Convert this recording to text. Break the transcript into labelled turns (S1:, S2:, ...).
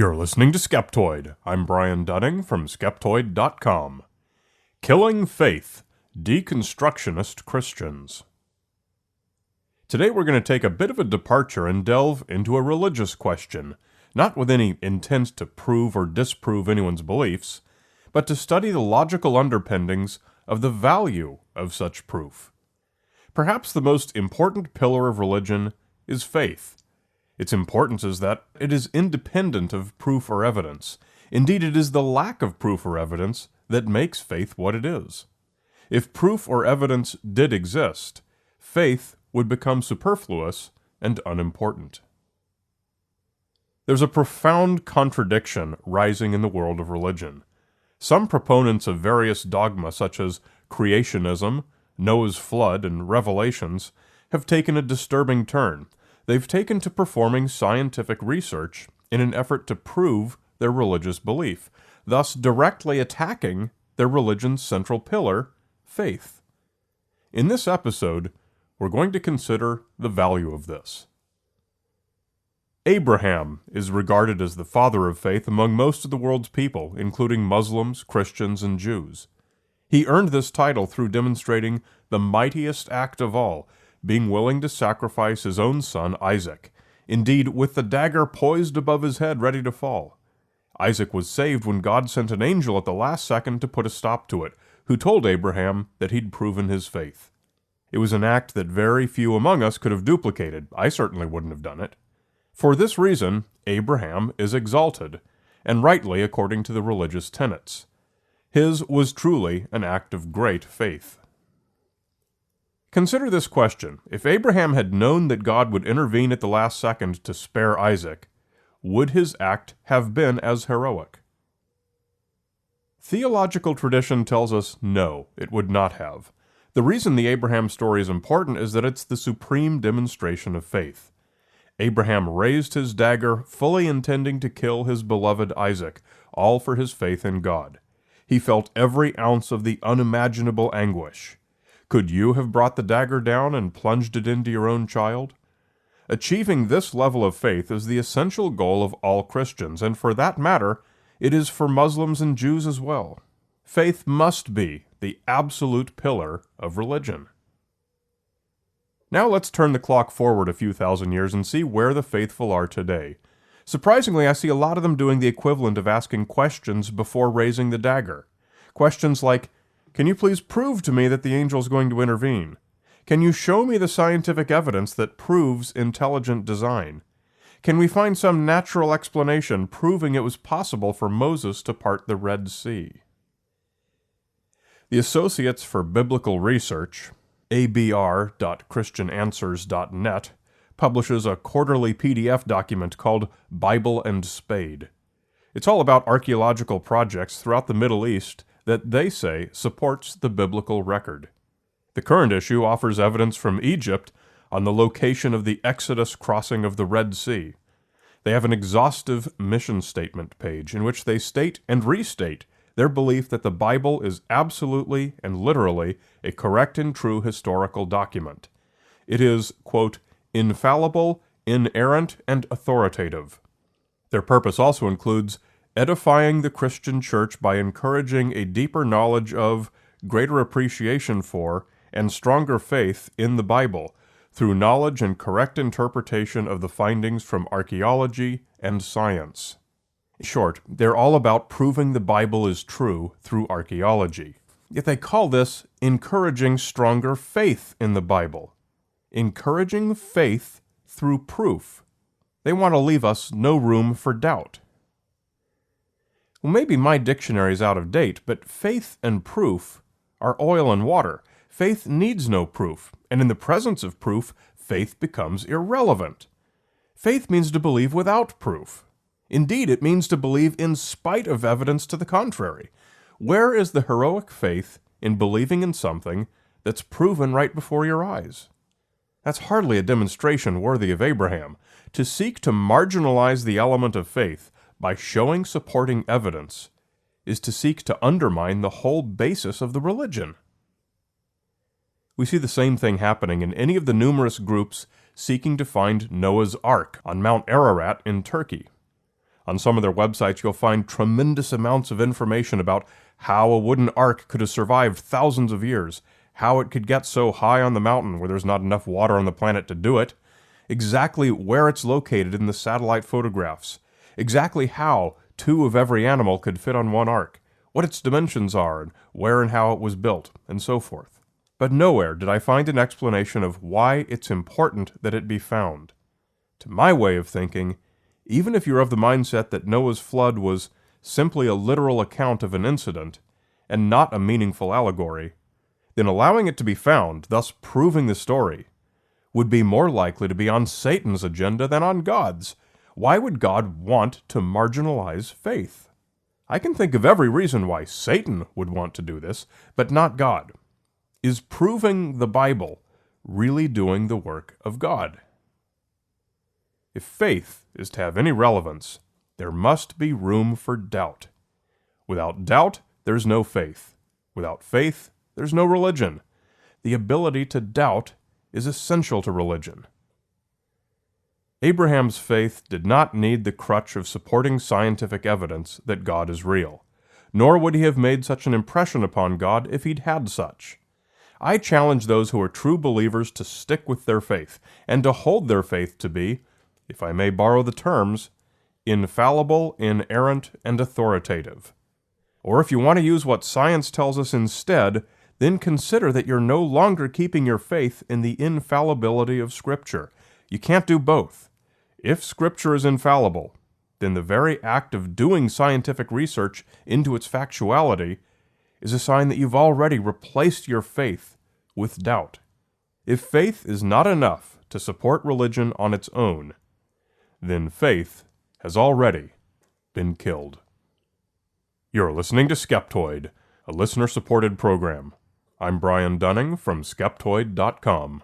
S1: You're listening to Skeptoid. I'm Brian Dunning from Skeptoid.com. Killing Faith, Deconstructionist Christians. Today we're going to take a bit of a departure and delve into a religious question, not with any intent to prove or disprove anyone's beliefs, but to study the logical underpinnings of the value of such proof. Perhaps the most important pillar of religion is faith. Its importance is that it is independent of proof or evidence. Indeed, it is the lack of proof or evidence that makes faith what it is. If proof or evidence did exist, faith would become superfluous and unimportant. There's a profound contradiction rising in the world of religion. Some proponents of various dogma such as Creationism, Noah's flood, and Revelations have taken a disturbing turn. They've taken to performing scientific research in an effort to prove their religious belief, thus directly attacking their religion's central pillar, faith. In this episode, we're going to consider the value of this. Abraham is regarded as the father of faith among most of the world's people, including Muslims, Christians, and Jews. He earned this title through demonstrating the mightiest act of all, being willing to sacrifice his own son, Isaac, indeed with the dagger poised above his head ready to fall. Isaac was saved when God sent an angel at the last second to put a stop to it, who told Abraham that he'd proven his faith. It was an act that very few among us could have duplicated. I certainly wouldn't have done it. For this reason, Abraham is exalted, and rightly according to the religious tenets. His was truly an act of great faith. Consider this question. If Abraham had known that God would intervene at the last second to spare Isaac, would his act have been as heroic? Theological tradition tells us no, it would not have. The reason the Abraham story is important is that it's the supreme demonstration of faith. Abraham raised his dagger, fully intending to kill his beloved Isaac, all for his faith in God. He felt every ounce of the unimaginable anguish. Could you have brought the dagger down and plunged it into your own child? Achieving this level of faith is the essential goal of all Christians, and for that matter, it is for Muslims and Jews as well. Faith must be the absolute pillar of religion. Now let's turn the clock forward a few thousand years and see where the faithful are today. Surprisingly, I see a lot of them doing the equivalent of asking questions before raising the dagger. Questions like, can you please prove to me that the angel is going to intervene? Can you show me the scientific evidence that proves intelligent design? Can we find some natural explanation proving it was possible for Moses to part the Red Sea? The Associates for Biblical Research, abr.christiananswers.net, publishes a quarterly PDF document called Bible and Spade. It's all about archaeological projects throughout the Middle East that they say supports the biblical record. The current issue offers evidence from Egypt on the location of the Exodus crossing of the Red Sea. They have an exhaustive mission statement page in which they state and restate their belief that the Bible is absolutely and literally a correct and true historical document. It is, quote, infallible, inerrant, and authoritative. Their purpose also includes edifying the Christian church by encouraging a deeper knowledge of, greater appreciation for, and stronger faith in the Bible through knowledge and correct interpretation of the findings from archaeology and science. In short, they're all about proving the Bible is true through archaeology. Yet they call this encouraging stronger faith in the Bible. Encouraging faith through proof. They want to leave us no room for doubt. Well, maybe my dictionary is out of date, but faith and proof are oil and water. Faith needs no proof, and in the presence of proof, faith becomes irrelevant. Faith means to believe without proof. Indeed, it means to believe in spite of evidence to the contrary. Where is the heroic faith in believing in something that's proven right before your eyes? That's hardly a demonstration worthy of Abraham. To seek to marginalize the element of faith by showing supporting evidence is to seek to undermine the whole basis of the religion. We see the same thing happening in any of the numerous groups seeking to find Noah's Ark on Mount Ararat in Turkey. On some of their websites, you'll find tremendous amounts of information about how a wooden ark could have survived thousands of years, how it could get so high on the mountain where there's not enough water on the planet to do it, exactly where it's located in the satellite photographs, exactly how 2 of every animal could fit on one ark, what its dimensions are, and where and how it was built, and so forth. But nowhere did I find an explanation of why it's important that it be found. To my way of thinking, even if you're of the mindset that Noah's flood was simply a literal account of an incident, and not a meaningful allegory, then allowing it to be found, thus proving the story, would be more likely to be on Satan's agenda than on God's. Why would God want to marginalize faith? I can think of every reason why Satan would want to do this, but not God. Is proving the Bible really doing the work of God? If faith is to have any relevance, there must be room for doubt. Without doubt, there's no faith. Without faith, there's no religion. The ability to doubt is essential to religion. Abraham's faith did not need the crutch of supporting scientific evidence that God is real, nor would he have made such an impression upon God if he'd had such. I challenge those who are true believers to stick with their faith, and to hold their faith to be, if I may borrow the terms, infallible, inerrant, and authoritative. Or if you want to use what science tells us instead, then consider that you're no longer keeping your faith in the infallibility of Scripture. You can't do both. If Scripture is infallible, then the very act of doing scientific research into its factuality is a sign that you've already replaced your faith with doubt. If faith is not enough to support religion on its own, then faith has already been killed. You're listening to Skeptoid, a listener-supported program. I'm Brian Dunning from Skeptoid.com.